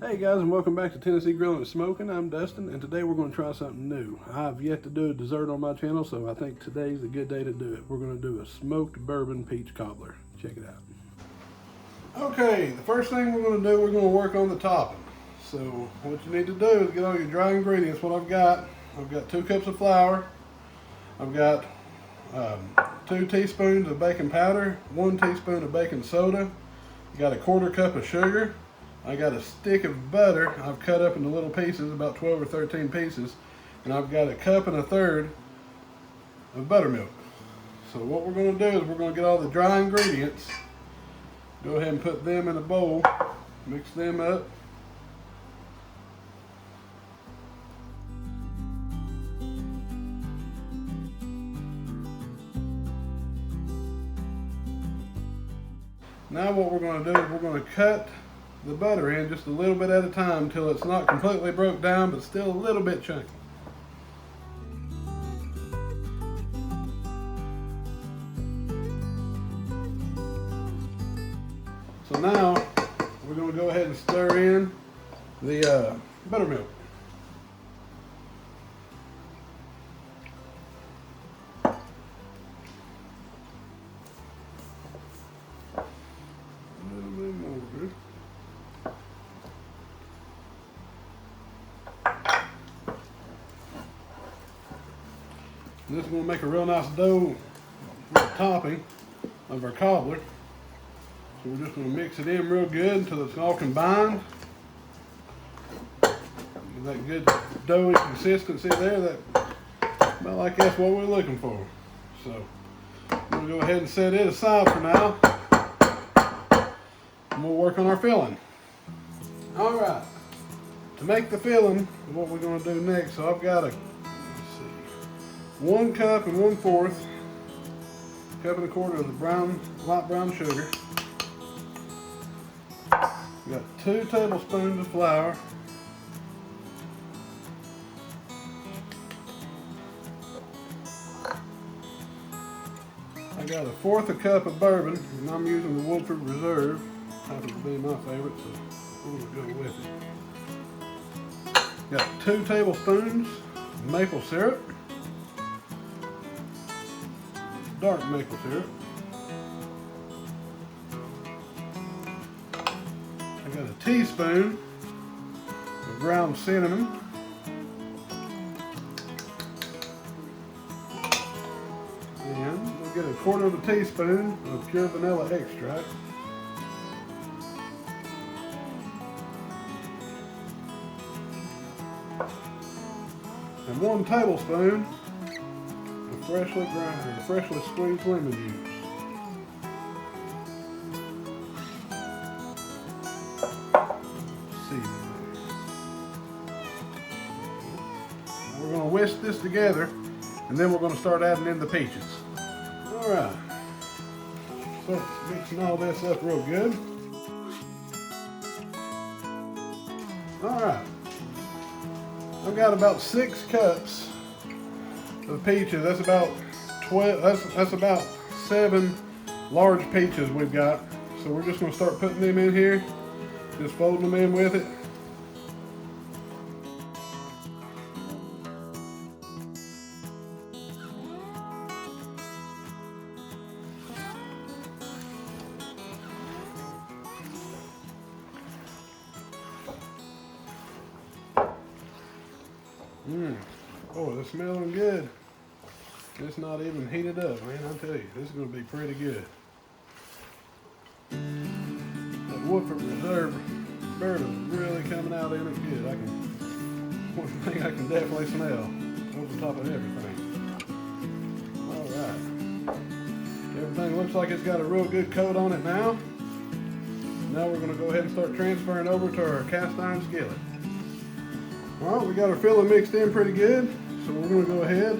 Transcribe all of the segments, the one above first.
Hey guys, and welcome back to Tennessee Grilling and Smoking. I'm Dustin, and today we're going to try something new. I've yet to do a dessert on my channel, so I think today's a good day to do it. We're going to do a smoked bourbon peach cobbler. Check it out. Okay, the first thing we're going to do, we're going to work on the topping. So what you need to do is get all your dry ingredients. What I've got 2 cups of flour. I've got 2 teaspoons of baking powder, 1 teaspoon of baking soda. I got a 1/4 cup of sugar. I got a stick of butter I've cut up into little pieces, about 12 or 13 pieces, and I've got a 1 1/4 cups of buttermilk. So what we're going to do is we're going to get all the dry ingredients, go ahead and put them in a bowl, mix them up. Now what we're going to do is we're going to cut the butter in just a little bit at a time until it's not completely broke down but still a little bit chunky. So now we're going to go ahead and stir in the buttermilk. This is going to make a real nice dough for the topping of our cobbler. So we're just going to mix it in real good until it's all combined. Get that good doughy consistency there. That about like that's what we're looking for. So I'm going to go ahead and set it aside for now. And we'll work on our filling. All right. To make the filling, what we're going to do next. So I've got 1 cup and 1/4 cup and 1/4 of the light brown sugar. We got 2 tablespoons of flour. I got 1/4 cup of bourbon, and I'm using the Woodford Reserve. Happens to be my favorite, so we're going to go with it. Got 2 tablespoons of maple syrup. Dark maple syrup. I got a teaspoon of ground cinnamon. And we'll get 1/4 teaspoon of pure vanilla extract. And 1 tablespoon freshly squeezed lemon juice. We're going to whisk this together, and then we're going to start adding in the peaches. All right. So mixing all this up real good. All right. I've got about 6 cups of peaches. That's about 12. That's about 7 large peaches we've got. So we're just going to start putting them in here, just folding them in with it. Oh, it's smelling good. It's not even heated up, man. I tell you, this is going to be pretty good. That Woodford Reserve bourbon is really coming out in it good. One thing I can definitely smell over top of everything. All right. Everything looks like it's got a real good coat on it now. Now we're going to go ahead and start transferring over to our cast iron skillet. All right, we got our filling mixed in pretty good. So we're going to go ahead.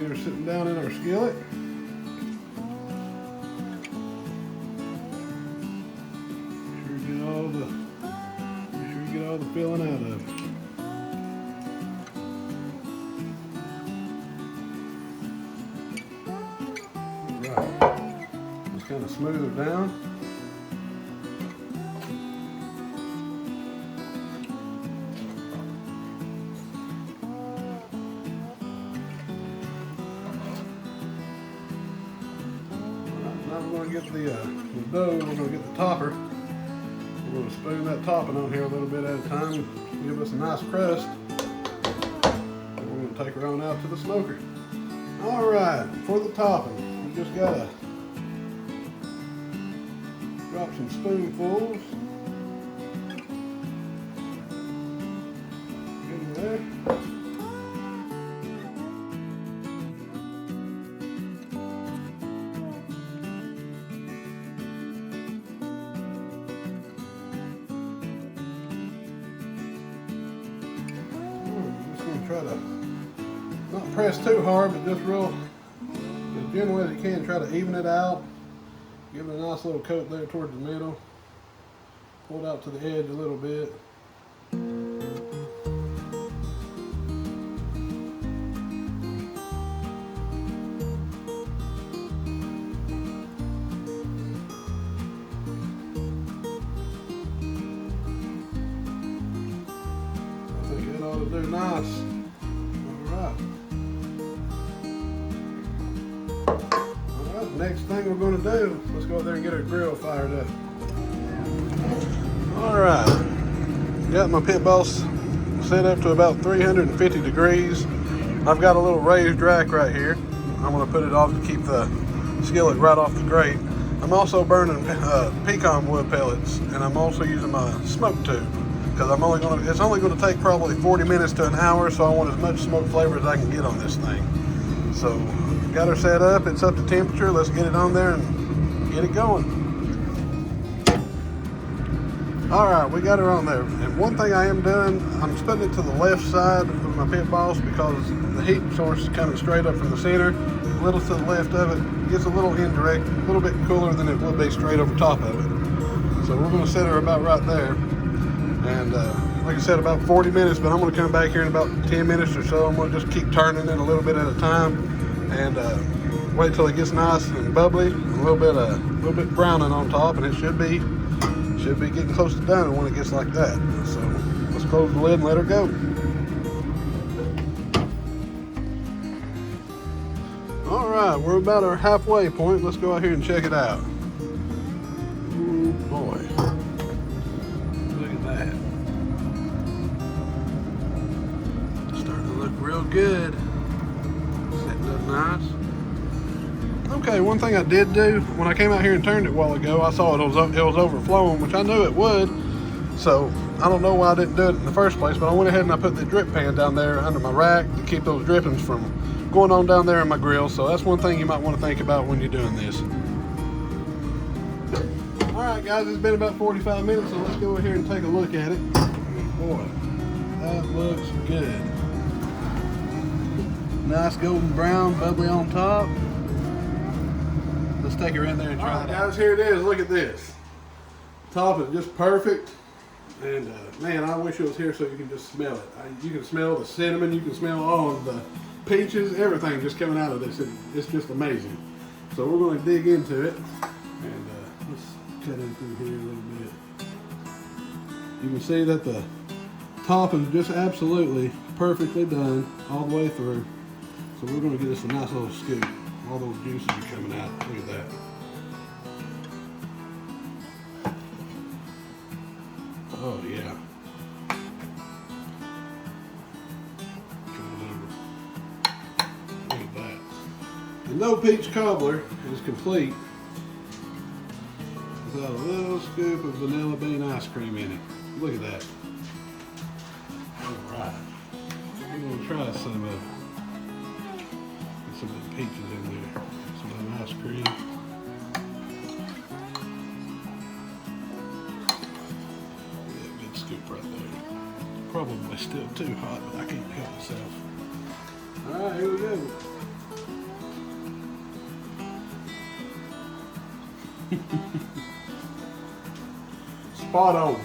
Get her sitting down in our skillet. Make sure you get all the filling out of it. Right. Just kind of smooth it down. Now we're going to get the dough, we're going to get the topper. We're going to spoon that topping on here a little bit at a time, give us a nice crust. And we're going to take her on out to the smoker. All right, for the topping, we just got to drop some spoonfuls. Get in there. Try to not press too hard, but just real as gently as you can. Try to even it out. Give it a nice little coat there towards the middle. Pull it out to the edge a little bit. I think that ought to do nice. Next thing we're going to do, let's go out there and get our grill fired up. Alright, got my Pitboss set up to about 350 degrees. I've got a little raised rack right here. I'm going to put it off to keep the skillet right off the grate. I'm also burning pecan wood pellets, and I'm also using my smoke tube because it's only going to take probably 40 minutes to an hour, so I want as much smoke flavor as I can get on this thing. So got her set up, it's up to temperature. Let's get it on there and get it going. All right, we got her on there. And one thing I am doing, I'm putting it to the left side of my Pitboss because the heat source is coming straight up from the center. A little to the left of it gets a little indirect, a little bit cooler than it would be straight over top of it. So we're gonna set her about right there. And like I said, about 40 minutes, but I'm gonna come back here in about 10 minutes or so. I'm gonna just keep turning it a little bit at a time and wait till it gets nice and bubbly, a little bit browning on top, and it should be getting close to done when it gets like that. So let's close the lid and let her go. All right, we're about our halfway point. Let's go out here and check it out. Ooh boy, look at that. Starting to look real good. Setting up nice. Okay, one thing I did do when I came out here and turned it a while ago, I saw it was overflowing, which I knew it would. So I don't know why I didn't do it in the first place, but I went ahead and I put the drip pan down there under my rack to keep those drippings from going on down there in my grill. So that's one thing you might want to think about when you're doing this. All right, guys, it's been about 45 minutes, so let's go over here and take a look at it. Boy, that looks good. Nice golden brown, bubbly on top. Let's take her in there and try it out. Guys, here it is. Look at this. Top is just perfect. And man, I wish it was here so you can just smell it. You can smell the cinnamon. You can smell all of the peaches, everything just coming out of this. It's just amazing. So we're going to dig into it. And let's cut in through here a little bit. You can see that the top is just absolutely perfectly done all the way through. So we're going to get us a nice little scoop. All those juices are coming out. Look at that. Oh yeah. Look at that. The no peach cobbler is complete without a little scoop of vanilla bean ice cream in it. Look at that. All right. We're going to try some of it. Some of the peaches in there, some of the ice cream. Yeah, good scoop right there. Probably still too hot, but I can't help myself. All right, here we go. Spot on.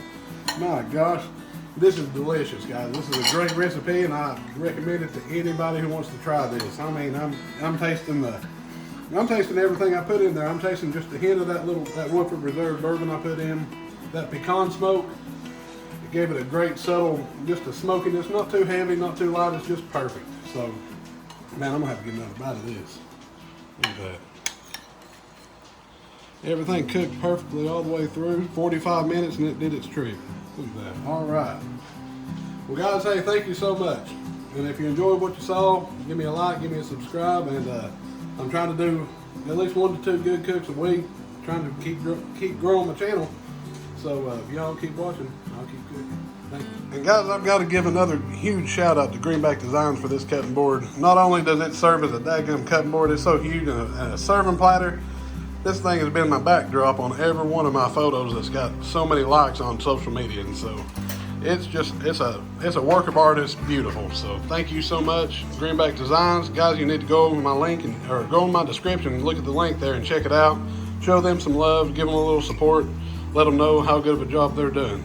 My gosh. This is delicious, guys. This is a great recipe, and I recommend it to anybody who wants to try this. I mean, I'm tasting everything I put in there. I'm tasting just a hint of that Woodford Reserve bourbon I put in, that pecan smoke. It gave it a great subtle, just a smokiness, not too heavy, not too light. It's just perfect. So, man, I'm gonna have to get another bite of this. Look at that. Everything cooked perfectly all the way through. 45 minutes and it did its trick. Look at that. All right. Well, guys, hey, thank you so much. And if you enjoyed what you saw, give me a like, give me a subscribe, and I'm trying to do at least 1 to 2 good cooks a week. Trying to keep growing my channel. So if y'all keep watching, I'll keep cooking. Thank you. And guys, I've got to give another huge shout out to Greenback Designs for this cutting board. Not only does it serve as a daggum cutting board, it's so huge, and a serving platter. This thing has been my backdrop on every one of my photos that's got so many likes on social media, and so it's a work of art. It's beautiful. So thank you so much, Greenback Designs. Guys, you need to go over my link or go in my description and look at the link there and check it out. Show them some love, give them a little support, let them know how good of a job they're doing.